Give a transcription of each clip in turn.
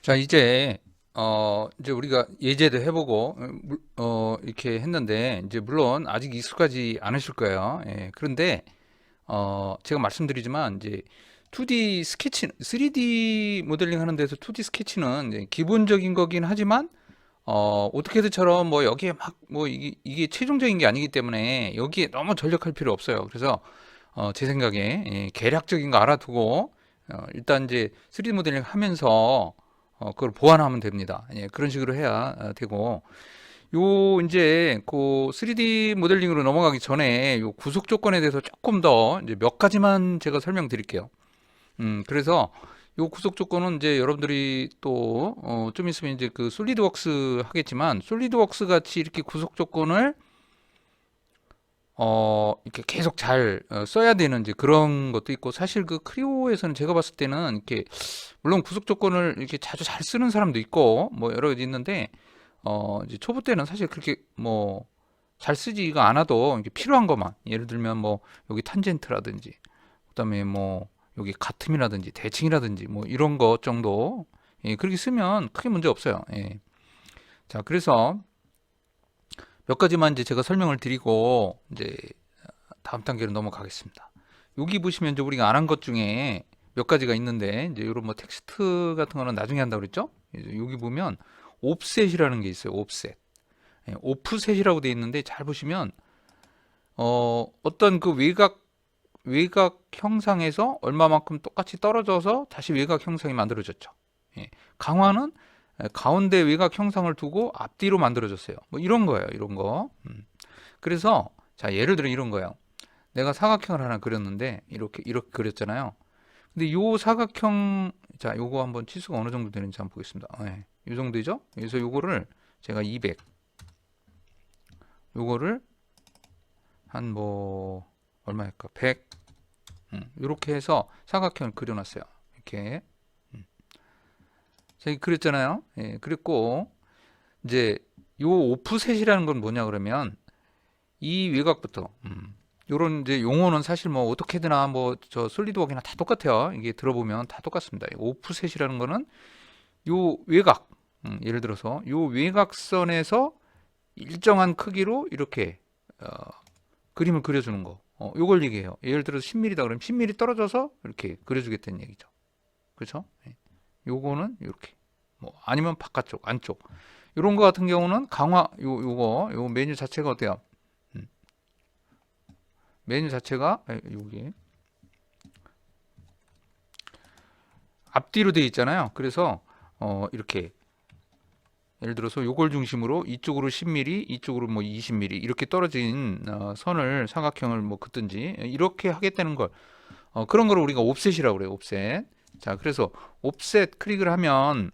자, 이제 우리가 예제도 해보고 이렇게 했는데 이제 물론 아직 익숙하지 않으실 거예요. 예, 그런데 제가 말씀드리지만 이제 2D 스케치, 3D 모델링 하는 데서 2D 스케치는 이제 기본적인 거긴 하지만 오토캐드처럼 뭐 여기에 막 뭐 이게 최종적인 게 아니기 때문에 여기에 너무 전력할 필요 없어요. 그래서 제 생각에 계략적인 거 알아두고 일단 이제 3D 모델링 하면서 그걸 보완하면 됩니다. 예, 그런 식으로 해야 되고 요 이제 그 3D 모델링으로 넘어가기 전에 요 구속 조건에 대해서 조금 더 이제 몇 가지만 제가 설명드릴게요. 그래서 요 구속 조건은 이제 여러분들이 또 좀 있으면 이제 그 솔리드웍스 하겠지만 솔리드웍스 같이 이렇게 구속 조건을 이렇게 계속 잘 써야 되는 이제 그런 것도 있고 사실 그 크리오에서는 제가 봤을 때는 이렇게 물론 구속 조건을 이렇게 자주 잘 쓰는 사람도 있고 뭐 여러 가지 있는데 이제 초보 때는 사실 그렇게 뭐 잘 쓰지가 않아도 이게 필요한 것만 예를 들면 뭐 여기 탄젠트라든지 그다음에 뭐 여기 가틈이라든지 대칭이라든지 뭐 이런 것 정도 예, 그렇게 쓰면 크게 문제 없어요. 예. 자, 그래서 몇 가지만 이제 제가 설명을 드리고 이제 다음 단계로 넘어가겠습니다. 여기 보시면 이제 우리가 안 한 것 중에 몇 가지가 있는데 이제 이런 뭐 텍스트 같은 거는 나중에 한다고 그랬죠? 이제 여기 보면 옵셋이라는 게 있어요. 옵셋. 예, 오프셋이라고 되어 있는데 잘 보시면 어떤 그 외곽 형상에서 얼마만큼 똑같이 떨어져서 다시 외곽 형상이 만들어졌죠. 예, 강화는 가운데 외곽 형상을 두고 앞뒤로 만들어졌어요. 뭐 이런 거예요. 이런 거. 그래서 자, 예를 들어 이런 거예요. 내가 사각형을 하나 그렸는데 이렇게 그렸잖아요. 근데 요 사각형 자, 요거 한번 치수가 어느 정도 되는지 한번 보겠습니다. 네, 요 정도죠? 그래서 요거를 제가 200 요거를 한 뭐 얼마일까? 100 이렇게 해서 사각형을 그려놨어요. 이렇게 제가 그렸잖아요. 예, 그랬고 이제 요 오프셋이라는 건 뭐냐 그러면 이 외곽부터 요런 이제 용어는 사실 뭐 오토캐드나 뭐 저 솔리드웍이나 다 똑같아요. 이게 들어보면 다 똑같습니다. 오프셋이라는 거는 요 외곽 예를 들어서 요 외곽선에서 일정한 크기로 이렇게 그림을 그려주는 거. 요걸 얘기해요. 예를 들어서 10mm다 그러면 10mm 떨어져서 이렇게 그려주겠다는 얘기죠. 그렇죠? 예. 요거는 이렇게 뭐 아니면 바깥쪽, 안쪽 이런 거 같은 경우는 강화 요 메뉴 자체가 어때요? 메뉴 자체가 여기 앞뒤로 되어 있잖아요. 그래서 이렇게 예를 들어서 요걸 중심으로 이쪽으로 10mm, 이쪽으로 뭐 20mm 이렇게 떨어진 선을 사각형을 뭐 긋든지 이렇게 하겠다는 걸 그런 걸 우리가 옵셋이라고 그래요. 옵셋. 자, 그래서 옵셋 클릭을 하면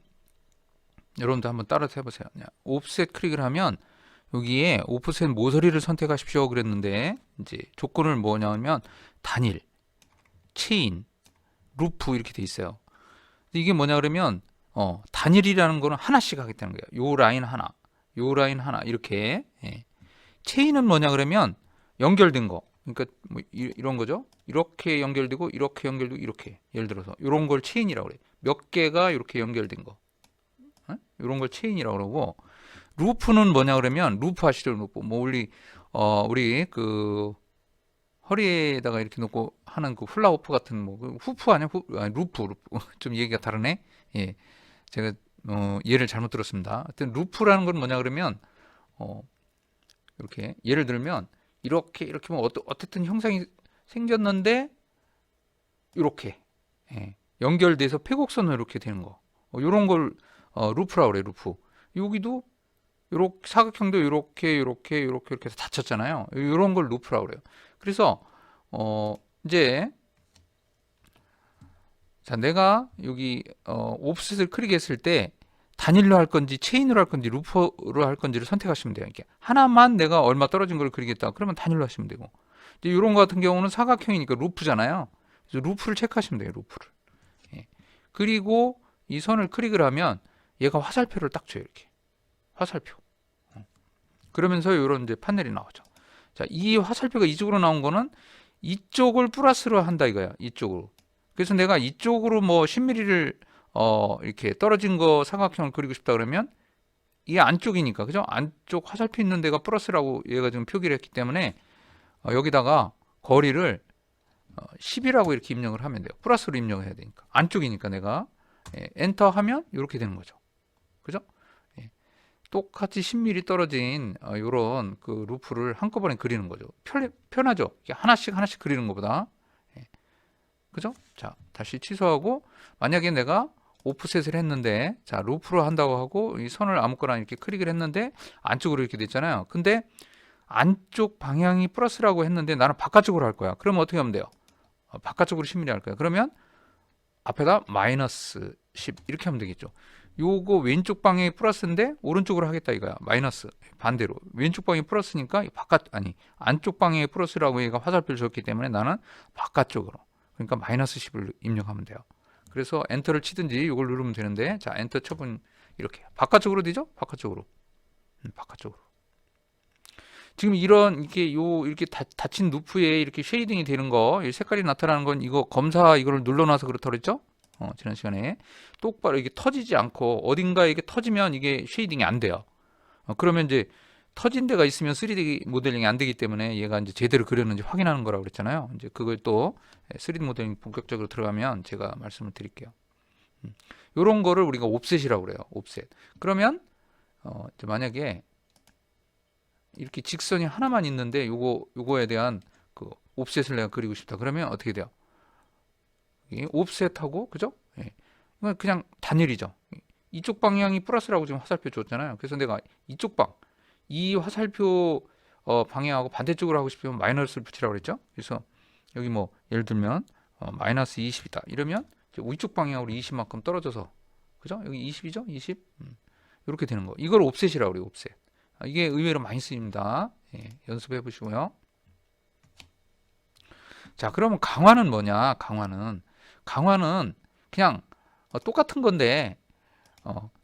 여러분도 한번 따라서 해보세요. 옵셋 클릭을 하면 여기에 오프셋 모서리를 선택하십시오 그랬는데 이제 조건을 뭐냐면 단일, 체인, 루프 이렇게 돼 있어요. 이게 뭐냐 그러면 단일이라는 거는 하나씩 하겠다는 거예요. 요 라인 하나, 요 라인 하나 이렇게. 예. 체인은 뭐냐 그러면 연결된 거. 그러니까 뭐 이런 거죠. 이렇게 연결되고 이렇게 연결되고 이렇게. 예를 들어서 이런 걸 체인이라고 그래요. 몇 개가 이렇게 연결된 거. 이런 걸 체인이라고 그러고 루프는 뭐냐 그러면 루프 아시죠? 루프. 뭐 우리 그 허리에다가 이렇게 놓고 하는 그 훌라후프 같은 뭐 후프 아니야? 아니, 루프. 좀 얘기가 다르네. 예. 제가 예를 잘못 들었습니다. 하여튼 루프라는 건 뭐냐 그러면 이렇게 예를 들면 이렇게 뭐 어쨌든 형상이 생겼는데 이렇게 연결돼서 폐곡선으로 이렇게 되는 거. 이런 걸 루프라고 그래. 루프. 여기도 요렇게 사각형도 이렇게 해서 닫혔잖아요. 이런 걸 루프라고 그래요. 그래서 이제 자, 내가 여기 옵셋을 클릭했을 때 단일로 할 건지 체인으로 할 건지 루프로 할 건지를 선택하시면 돼요. 이렇게 하나만 내가 얼마 떨어진 걸 그리겠다. 그러면 단일로 하시면 되고 이제 이런 거 같은 경우는 사각형이니까 루프잖아요. 그래서 루프를 체크하시면 돼요. 루프를. 예. 그리고 이 선을 클릭을 하면 얘가 화살표를 딱 줘요. 이렇게 화살표. 그러면서 이런 이제 판넬이 나오죠. 자, 이 화살표가 이쪽으로 나온 거는 이쪽을 플러스로 한다 이거야. 이쪽으로. 그래서 내가 이쪽으로 뭐 10mm를 이렇게 떨어진 거 삼각형을 그리고 싶다 그러면 이게 안쪽이니까, 그죠? 안쪽 화살표 있는 데가 플러스라고 얘가 지금 표기를 했기 때문에 여기다가 거리를 10이라고 이렇게 입력을 하면 돼요. 플러스로 입력을 해야 되니까. 안쪽이니까 내가 엔터 하면 이렇게 되는 거죠. 그죠? 똑같이 10mm 떨어진 요런 그 루프를 한꺼번에 그리는 거죠. 편하죠? 하나씩 하나씩 그리는 것보다. 그죠? 자, 다시 취소하고, 만약에 내가 오프셋을 했는데, 자, 루프로 한다고 하고 이 선을 아무거나 이렇게 클릭을 했는데 안쪽으로 이렇게 됐잖아요. 근데 안쪽 방향이 플러스라고 했는데 나는 바깥쪽으로 할 거야. 그러면 어떻게 하면 돼요? 바깥쪽으로 10mm 할 거야. 그러면 앞에다 마이너스 10 이렇게 하면 되겠죠. 요거 왼쪽 방향이 플러스인데 오른쪽으로 하겠다 이거야. 마이너스. 반대로 왼쪽 방향이 플러스니까 안쪽 방향이 플러스라고 얘가 화살표를 줬기 때문에 나는 바깥쪽으로, 그러니까 마이너스 10을 입력하면 돼요. 그래서 엔터를 치든지 이걸 누르면 되는데, 자, 엔터 쳐보면 이렇게 바깥쪽으로 되죠? 바깥쪽으로. 바깥쪽으로. 지금 이렇게 닫힌 루프에 이렇게 쉐이딩이 되는 거, 색깔이 나타나는 건 이거 검사 이거를 눌러놔서 그렇다고 그랬죠? 지난 시간에 똑바로 이게 터지지 않고 어딘가에 이게 터지면 이게 쉐이딩이 안 돼요. 그러면 이제 터진 데가 있으면 3D 모델링이 안 되기 때문에 얘가 이제 제대로 그렸는지 확인하는 거라고 그랬잖아요. 이제 그걸 또 3D 모델링 본격적으로 들어가면 제가 말씀을 드릴게요. 요런 거를 우리가 옵셋이라고 그래요. 옵셋. 그러면 이제 만약에 이렇게 직선이 하나만 있는데 요거에 대한 그 옵셋을 내가 그리고 싶다. 그러면 어떻게 돼요? 옵셋하고, 그죠? 이건 그냥 단일이죠. 이쪽 방향이 플러스라고 지금 화살표 줬잖아요. 그래서 내가 이쪽 이 화살표 방향하고 반대쪽으로 하고 싶으면 마이너스를 붙이라고 그랬죠. 그래서 여기 뭐 예를 들면 마이너스 20이다 이러면 이제 위쪽 방향으로 20만큼 떨어져서, 그죠? 여기 20이죠? 20 이렇게 되는 거. 이걸 옵셋이라고 그래요. 옵셋. 이게 의외로 많이 쓰입니다. 연습해 보시고요. 자, 그러면 강화는 뭐냐? 강화는 그냥 똑같은 건데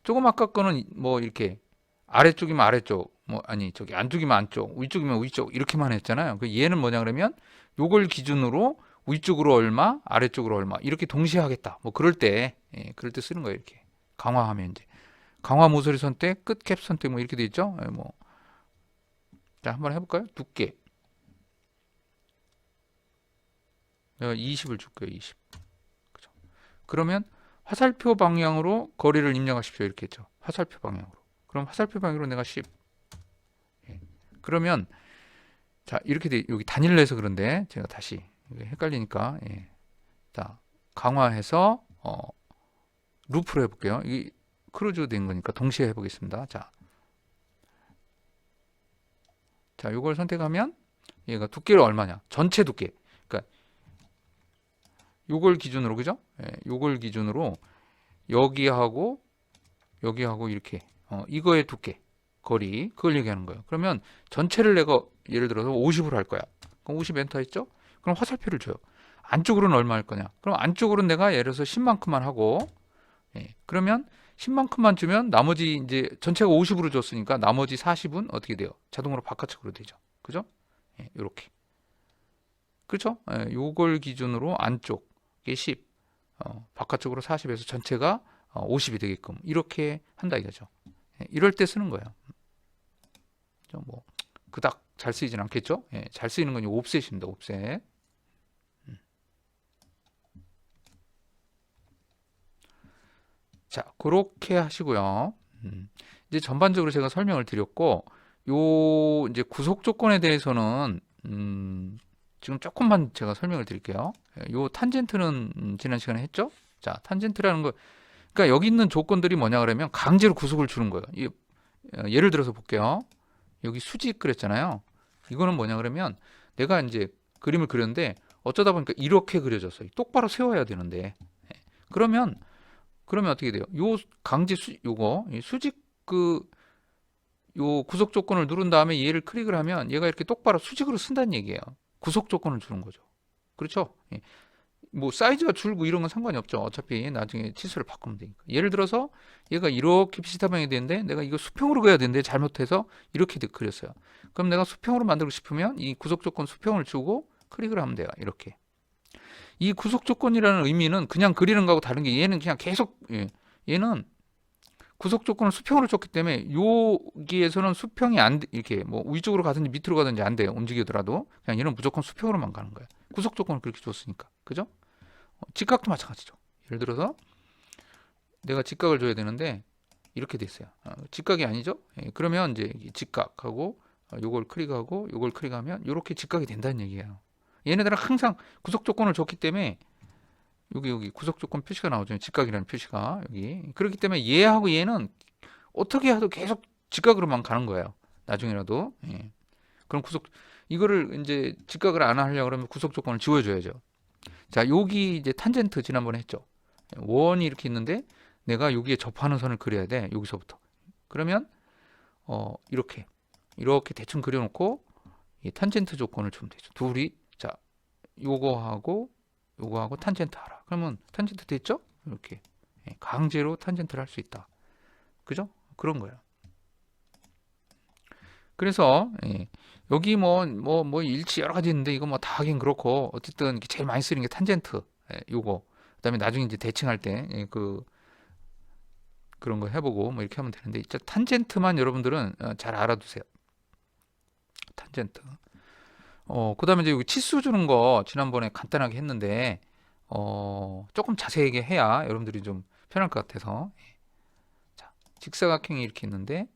조금 아까 거는 뭐 이렇게 아래쪽이면 아래쪽, 뭐 아니 저기 안쪽이면 안쪽, 위쪽이면 위쪽 이렇게만 했잖아요. 그 얘는 뭐냐 그러면 요걸 기준으로 위쪽으로 얼마, 아래쪽으로 얼마 이렇게 동시에 하겠다. 뭐 그럴 때 쓰는 거예요. 이렇게 강화하면 이제 강화 모서리 선택, 끝 캡 선택 뭐 이렇게 돼 있죠. 뭐 자, 한번 해볼까요? 두께 내가 20을 줄게요. 20. 그죠? 그러면 화살표 방향으로 거리를 입력하십시오. 이렇게 했죠. 화살표 방향으로. 그럼 화살표 방향으로 내가 10. 그러면 자, 이렇게 돼. 여기 단일로 해서 그런데 제가 다시 헷갈리니까 자, 강화해서 루프로 해볼게요. 이게 크루즈 된 거니까 동시에 해보겠습니다. 자, 이걸 선택하면 얘가 두께를 얼마냐? 전체 두께. 그러니까 요걸 기준으로, 그죠? 요걸 기준으로 여기하고 이렇게 이거의 두께, 거리, 그걸 얘기하는 거예요. 그러면 전체를 내가 예를 들어서 50으로 할 거야. 그럼 50 엔터 했죠? 그럼 화살표를 줘요. 안쪽으로는 얼마 할 거냐? 그럼 안쪽으로는 내가 예를 들어서 10만큼만 하고, 그러면 10만큼만 주면 나머지 이제 전체가 50으로 줬으니까 나머지 40은 어떻게 돼요? 자동으로 바깥쪽으로 되죠. 그죠? 이렇게. 그렇죠? 요걸 기준으로 안쪽에 10, 바깥쪽으로 40에서 전체가 50이 되게끔 이렇게 한다 이거죠. 이럴 때 쓰는 거예요. 뭐 그닥 잘 쓰이진 않겠죠? 잘 쓰이는 건 옵셋입니다. 옵셋. 자, 그렇게 하시고요. 이제 전반적으로 제가 설명을 드렸고, 요 이제 구속 조건에 대해서는 지금 조금만 제가 설명을 드릴게요. 요 탄젠트는 지난 시간에 했죠? 자, 탄젠트라는 거, 그러니까 여기 있는 조건들이 뭐냐 그러면 강제로 구속을 주는 거예요. 예를 들어서 볼게요. 여기 수직 그렸잖아요. 이거는 뭐냐 그러면 내가 이제 그림을 그렸는데 어쩌다 보니까 이렇게 그려졌어요. 똑바로 세워야 되는데. 그러면 어떻게 돼요? 요 강제 요거 수직 요 구속 조건을 누른 다음에 얘를 클릭을 하면 얘가 이렇게 똑바로 수직으로 쓴다는 얘기예요. 구속 조건을 주는 거죠. 그렇죠? 뭐 사이즈가 줄고 이런 건 상관이 없죠. 어차피 나중에 치수를 바꾸면 되니까. 예를 들어서 얘가 이렇게 비슷한 방향이 되는데 내가 이거 수평으로 그려야 되는데 잘못해서 이렇게 그렸어요. 그럼 내가 수평으로 만들고 싶으면 이 구속 조건 수평을 주고 클릭을 하면 돼요. 이렇게. 이 구속 조건이라는 의미는 그냥 그리는 거하고 다른 게 얘는 그냥 계속 얘는 구속 조건을 수평으로 줬기 때문에 여기에서는 수평이 안 이렇게 뭐 위쪽으로 가든지 밑으로 가든지 안 돼요. 움직이더라도 그냥 얘는 무조건 수평으로만 가는 거예요. 구속 조건을 그렇게 줬으니까. 그죠? 직각도 마찬가지죠. 예를 들어서 내가 직각을 줘야 되는데 이렇게 돼 있어요. 직각이 아니죠? 그러면 이제 직각하고 요걸 클릭하고 요걸 클릭하면 이렇게 직각이 된다는 얘기예요. 얘네들은 항상 구속 조건을 줬기 때문에 여기 구속 조건 표시가 나오죠. 직각이라는 표시가 여기. 그렇기 때문에 얘하고 얘는 어떻게 해도 계속 직각으로만 가는 거예요. 나중에라도. 그럼 이거를 이제 직각을 안 하려고 그러면 구속 조건을 지워줘야죠. 자, 여기 이제 탄젠트 지난번에 했죠. 원이 이렇게 있는데 내가 여기에 접하는 선을 그려야 돼. 여기서부터. 그러면 이렇게 대충 그려놓고 이 탄젠트 조건을 주면 되죠. 둘이 자 요거하고 탄젠트 하라. 그러면 탄젠트 됐죠? 이렇게 강제로 탄젠트를 할 수 있다. 그죠? 그런 거예요. 그래서 여기 뭐 일치 여러 가지 있는데 이거 뭐 다 하긴 그렇고 어쨌든 제일 많이 쓰는 게 탄젠트 요거. 그다음에 나중에 이제 대칭할 때 그런 거 해보고 뭐 이렇게 하면 되는데 진짜 탄젠트만 여러분들은 잘 알아두세요. 탄젠트. 그다음에 이제 여기 치수 주는 거 지난번에 간단하게 했는데 조금 자세하게 해야 여러분들이 좀 편할 것 같아서. 자, 직사각형이 이렇게 있는데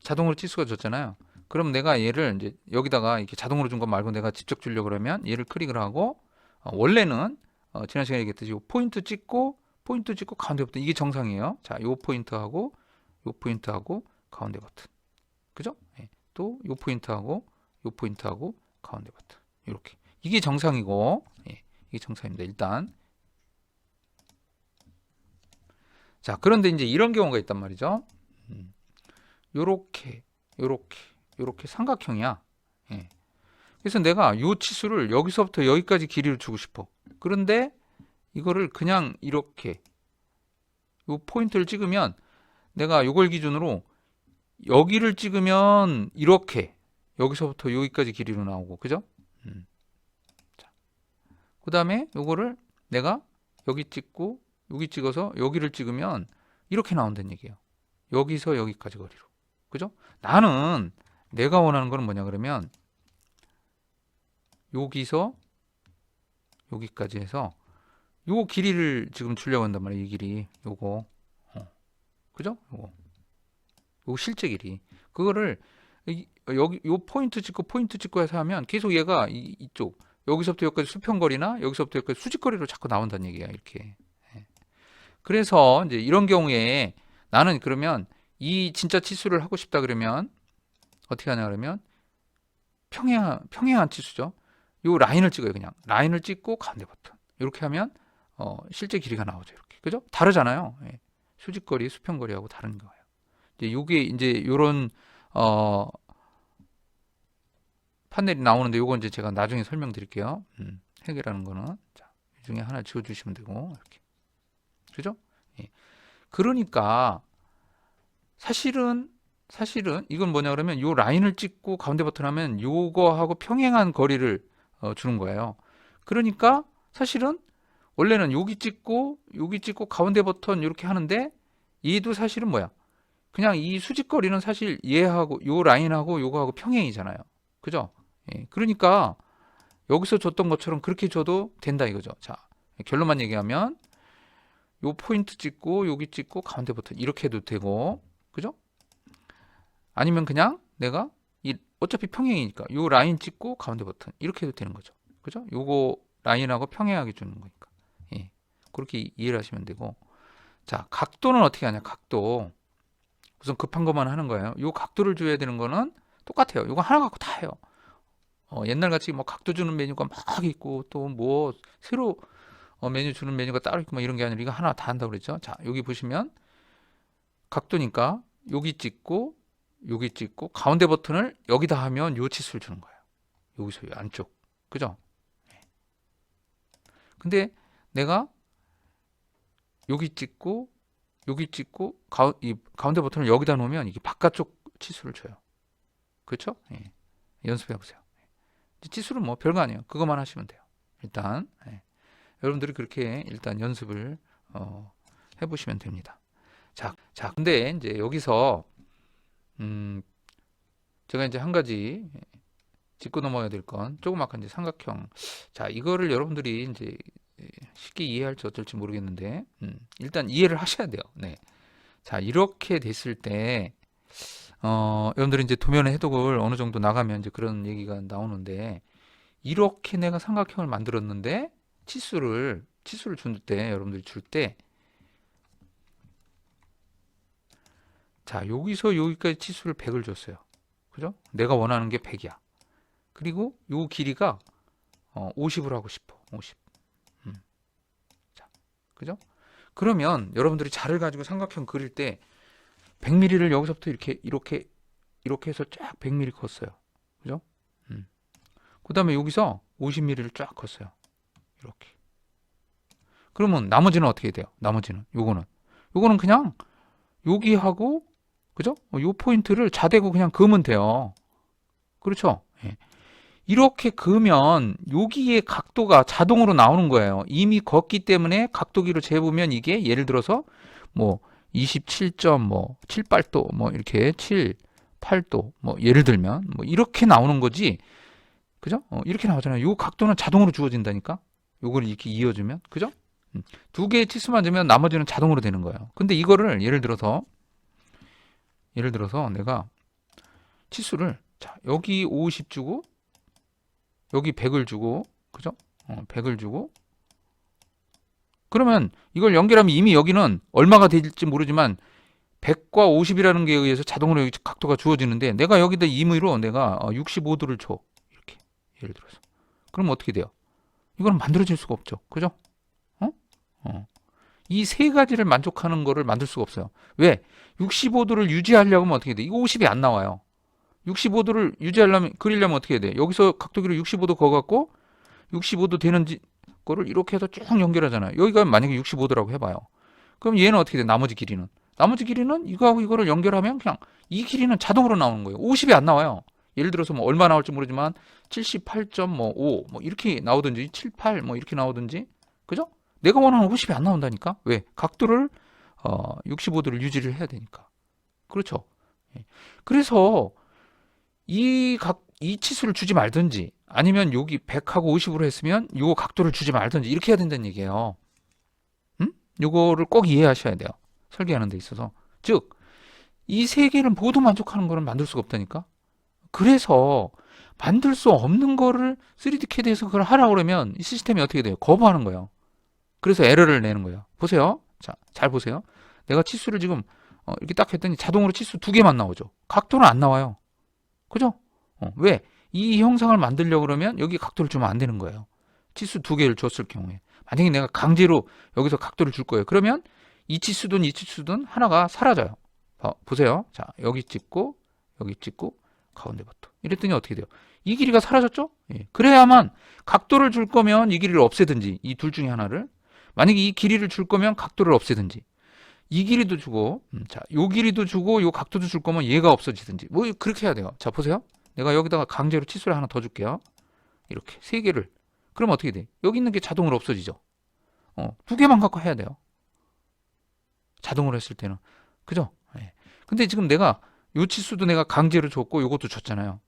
자동으로 치수가 줬잖아요. 그럼 내가 얘를 이제 여기다가 이렇게 자동으로 준 거 말고 내가 직접 주려고 그러면 얘를 클릭을 하고 원래는 지난 시간에 얘기했듯이 포인트 찍고 가운데 버튼 이게 정상이에요. 자, 요 포인트하고 가운데 버튼. 그죠? 또 요 포인트하고 가운데 버튼. 이렇게. 이게 정상이고 이게 정상입니다. 일단. 자, 그런데 이제 이런 경우가 있단 말이죠. 요렇게 삼각형이야. 그래서 내가 요 치수를 여기서부터 여기까지 길이를 주고 싶어. 그런데 이거를 그냥 이렇게 요 포인트를 찍으면 내가 요걸 기준으로 여기를 찍으면 이렇게 여기서부터 여기까지 길이로 나오고 그죠? 그 다음에 요거를 내가 여기 찍고 여기 찍어서 여기를 찍으면 이렇게 나온다는 얘기예요. 여기서 여기까지 거리로. 그죠? 나는 내가 원하는 거는 뭐냐 그러면 여기서 여기까지 해서 요 길이를 지금 주려고 한단 말이에요. 이 길이 요거 그죠? 요거 실제 길이 그거를 여기 요 포인트 찍고 해서 하면 계속 얘가 이쪽 여기서부터 여기까지 수평거리나 여기서부터 여기까지 수직거리로 자꾸 나온다는 얘기야. 이렇게. 그래서 이제 이런 경우에 나는 그러면 이 진짜 치수를 하고 싶다 그러면 어떻게 하냐 그러면 평행한 치수죠. 요 라인을 찍어요. 그냥 라인을 찍고 가운데 버튼 이렇게 하면 실제 길이가 나오죠. 이렇게 그죠? 다르잖아요. 수직거리, 수평거리하고 다른 거예요. 이제 요게 이제 요런 판넬이 나오는데 요건 이제 제가 나중에 설명드릴게요. 해결하는 거는 자, 이 중에 하나 지워주시면 되고 이렇게 그죠? 그러니까 사실은 이건 뭐냐 그러면 요 라인을 찍고 가운데 버튼 하면 요거하고 평행한 거리를 주는 거예요. 그러니까 사실은 원래는 여기 찍고 가운데 버튼 이렇게 하는데 얘도 사실은 뭐야? 그냥 이 수직거리는 사실 얘하고 요 라인하고 요거하고 평행이잖아요. 그죠? 그러니까 여기서 줬던 것처럼 그렇게 줘도 된다 이거죠. 자, 결론만 얘기하면 요 포인트 찍고 여기 찍고 가운데 버튼 이렇게 해도 되고 그죠? 아니면 그냥 내가 어차피 평행이니까 요 라인 찍고 가운데 버튼 이렇게 해도 되는 거죠. 그죠? 요거 라인하고 평행하게 주는 거니까. 그렇게 이해를 하시면 되고. 자, 각도는 어떻게 하냐? 각도. 우선 급한 것만 하는 거예요. 요 각도를 줘야 되는 거는 똑같아요. 이거 하나 갖고 다 해요. 옛날 같이 뭐 각도 주는 메뉴가 막 있고 또 뭐 새로 메뉴 주는 메뉴가 따로 있고 뭐 이런 게 아니라 이거 하나 다 한다고 그랬죠. 자, 여기 보시면 각도니까 여기 찍고 가운데 버튼을 여기다 하면 요 치수를 주는 거예요. 여기서 요 안쪽. 그죠? 근데 내가 여기 찍고 이 가운데 버튼을 여기다 놓으면 이게 바깥쪽 치수를 줘요. 그렇죠? 연습해 보세요. 치수는 뭐 별거 아니에요. 그것만 하시면 돼요. 일단 여러분들이 그렇게 일단 연습을 해보시면 됩니다. 자, 근데 이제 여기서 제가 이제 한 가지 짚고 넘어가야 될 건 조금 아까 이제 삼각형. 자, 이거를 여러분들이 이제 쉽게 이해할지 어떨지 모르겠는데 일단 이해를 하셔야 돼요. 네. 자, 이렇게 됐을 때 여러분들이 이제 도면의 해독을 어느 정도 나가면 이제 그런 얘기가 나오는데, 이렇게 내가 삼각형을 만들었는데 치수를 줄 때, 여러분들이 줄 때, 자, 여기서 여기까지 치수를 100을 줬어요. 그죠? 내가 원하는 게 100이야. 그리고 요 길이가 50을 하고 싶어. 50. 자, 그죠? 그러면 여러분들이 자를 가지고 삼각형 그릴 때 100mm를 여기서부터 이렇게 해서 쫙 100mm 컸어요. 그죠? 그 다음에 여기서 50mm를 쫙 컸어요. 이렇게. 그러면 나머지는 어떻게 돼요? 나머지는 요거는 그냥 여기하고, 그죠? 요 포인트를 자대고 그냥 그으면 돼요. 그렇죠? 예. 이렇게 그으면 여기에 각도가 자동으로 나오는 거예요. 이미 걷기 때문에 각도기로 재보면 이게 예를 들어서 뭐 27.78도 뭐 이렇게 7, 8도 뭐 예를 들면 뭐 이렇게 나오는 거지. 그죠? 이렇게 나오잖아요. 요 각도는 자동으로 주어진다니까. 요거를 이렇게 이어주면, 그죠? 두 개의 치수만 주면 나머지는 자동으로 되는 거예요. 근데 이거를 예를 들어서 내가 치수를, 자, 여기 50 주고 여기 100을 주고, 그죠? 100을 주고, 그러면 이걸 연결하면 이미 여기는 얼마가 될지 모르지만 100과 50이라는 게 의해서 자동으로 여기 각도가 주어지는데, 내가 여기다 임의로 내가 65도를 줘. 이렇게 예를 들어서. 그럼 어떻게 돼요? 이거는 만들어질 수가 없죠. 그죠? 이 세 가지를 만족하는 거를 만들 수가 없어요. 왜? 65도를 유지하려고 하면 어떻게 돼? 이거 50이 안 나와요. 65도를 그리려면 어떻게 해야 돼? 여기서 각도기로 65도 그어갖고 65도 되는 거를 이렇게 해서 쭉 연결하잖아요. 여기가 만약에 65도라고 해봐요. 그럼 얘는 어떻게 돼? 나머지 길이는 이거하고 이거를 연결하면 그냥 이 길이는 자동으로 나오는 거예요. 50이 안 나와요. 예를 들어서 뭐 얼마 나올지 모르지만 78.5 뭐 이렇게 나오든지 78 뭐 이렇게 나오든지, 그죠? 내가 원하는 50이 안 나온다니까. 왜? 각도를 65도를 유지를 해야 되니까. 그렇죠? 그래서 이 치수를 주지 말든지, 아니면 여기 100하고 50으로 했으면 요 각도를 주지 말든지 이렇게 해야 된다는 얘기예요. 요거를 꼭 이해하셔야 돼요. 설계하는 데 있어서. 즉, 이 세 개를 모두 만족하는 거는 만들 수가 없다니까. 그래서 만들 수 없는 거를 3D CAD에서 그걸 하라고 그러면 이 시스템이 어떻게 돼요? 거부하는 거예요. 그래서 에러를 내는 거예요. 보세요. 자, 잘 보세요. 내가 치수를 지금 이렇게 딱 했더니 자동으로 치수 2개만 나오죠. 각도는 안 나와요. 그죠? 왜? 이 형상을 만들려고 그러면 여기 각도를 주면 안 되는 거예요. 치수 2개를 줬을 경우에. 만약에 내가 강제로 여기서 각도를 줄 거예요. 그러면 이 치수든 하나가 사라져요. 보세요. 자, 여기 찍고 가운데부터. 이랬더니 어떻게 돼요? 이 길이가 사라졌죠? 예. 그래야만 각도를 줄 거면 이 길이를 없애든지, 이 둘 중에 하나를. 만약에 이 길이를 줄 거면 각도를 없애든지, 이 길이도 주고, 자, 요 길이도 주고, 요 각도도 줄 거면 얘가 없어지든지, 뭐, 그렇게 해야 돼요. 자, 보세요. 내가 여기다가 강제로 치수를 하나 더 줄게요. 이렇게, 3개를. 그럼 어떻게 돼? 여기 있는 게 자동으로 없어지죠? 2개만 갖고 해야 돼요. 자동으로 했을 때는. 그죠? 예. 근데 지금 내가, 요 치수도 내가 강제로 줬고, 요것도 줬잖아요.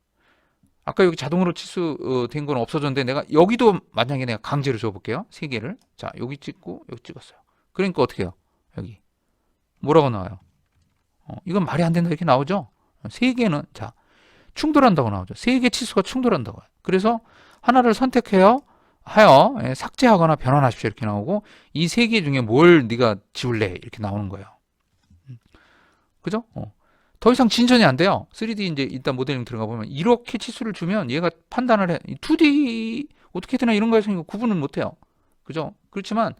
아까 여기 자동으로 치수 된 건 없어졌는데, 내가 여기도 만약에 내가 강제로 줘볼게요. 3개를. 자, 여기 찍고, 여기 찍었어요. 그러니까 어떻게 해요? 여기. 뭐라고 나와요? 이건 말이 안 된다 이렇게 나오죠? 3개는, 자, 충돌한다고 나오죠. 3개 치수가 충돌한다고 해요. 그래서 하나를 선택하여 삭제하거나 변환하십시오 이렇게 나오고, 이 3개 중에 뭘 네가 지울래 이렇게 나오는 거예요. 그죠? 더 이상 진전이 안 돼요. 3D 이제 일단 모델링 들어가 보면 이렇게 치수를 주면 얘가 판단을 해. 2D 어떻게 되나 이런 거에서 구분을 못 해요. 그죠? 그렇지만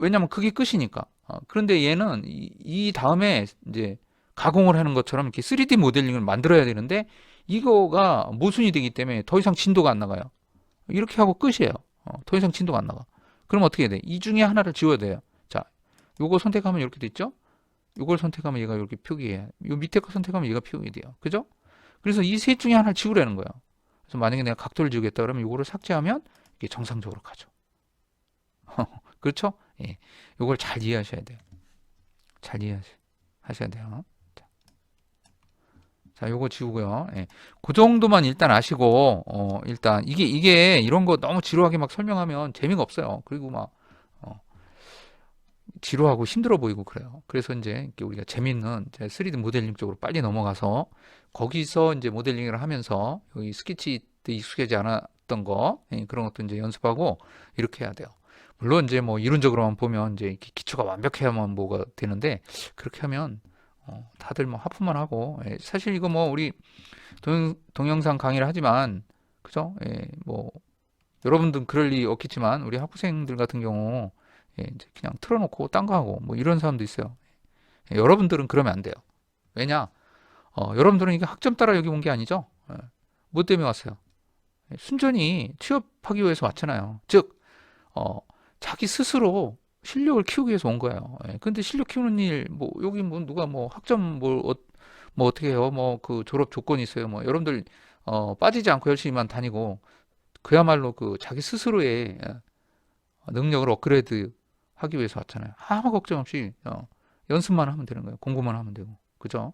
왜냐면 그게 끝이니까. 그런데 얘는 이 다음에 이제 가공을 하는 것처럼 이렇게 3D 모델링을 만들어야 되는데, 이거가 모순이 되기 때문에 더 이상 진도가 안 나가요. 이렇게 하고 끝이에요. 더 이상 진도가 안 나가. 그럼 어떻게 돼? 이 중에 하나를 지워야 돼요. 자, 요거 선택하면 이렇게 됐죠? 요걸 선택하면 얘가 이렇게 표기해. 요 밑에 거 선택하면 얘가 표기돼요. 그죠? 그래서 이 셋 중에 하나를 지우라는 거예요. 그래서 만약에 내가 각도를 지우겠다 그러면 요거를 삭제하면 이게 정상적으로 가죠. 그렇죠? 예. 요걸 잘 이해하셔야 돼요. 잘 이해하셔야 돼요. 자, 요거 지우고요. 예. 그 정도만 일단 아시고, 일단, 이게, 이런 거 너무 지루하게 막 설명하면 재미가 없어요. 그리고 막, 어, 지루하고 힘들어 보이고 그래요. 그래서 이제 우리가 재밌는 3D 모델링 쪽으로 빨리 넘어가서, 거기서 이제 모델링을 하면서, 여기 스케치 때 익숙하지 않았던 거, 예, 그런 것도 이제 연습하고, 이렇게 해야 돼요. 물론 이제 뭐 이론적으로만 보면 이제 기초가 완벽해야만 뭐가 되는데, 그렇게 하면, 다들 뭐 하품만 하고, 예, 사실 이거 뭐 우리 동영상 강의를 하지만, 그죠? 예, 뭐 여러분들은 그럴 리 없겠지만 우리 학부생들 같은 경우 예, 이제 그냥 틀어놓고 딴 거 하고 뭐 이런 사람도 있어요. 예, 여러분들은 그러면 안 돼요. 왜냐? 여러분들은 이게 학점 따라 여기 온 게 아니죠. 예, 뭐 때문에 왔어요? 예, 순전히 취업하기 위해서 왔잖아요. 즉, 어, 자기 스스로 실력을 키우기 위해서 온 거예요. 예, 근데 실력 키우는 일, 뭐, 여기 뭐, 누가 뭐, 학점 뭐 어떻게 해요? 뭐, 그 졸업 조건이 있어요. 뭐, 여러분들, 빠지지 않고 열심히만 다니고, 그야말로 그 자기 스스로의 능력을 업그레이드 하기 위해서 왔잖아요. 아무 걱정 없이, 연습만 하면 되는 거예요. 공부만 하면 되고. 그죠?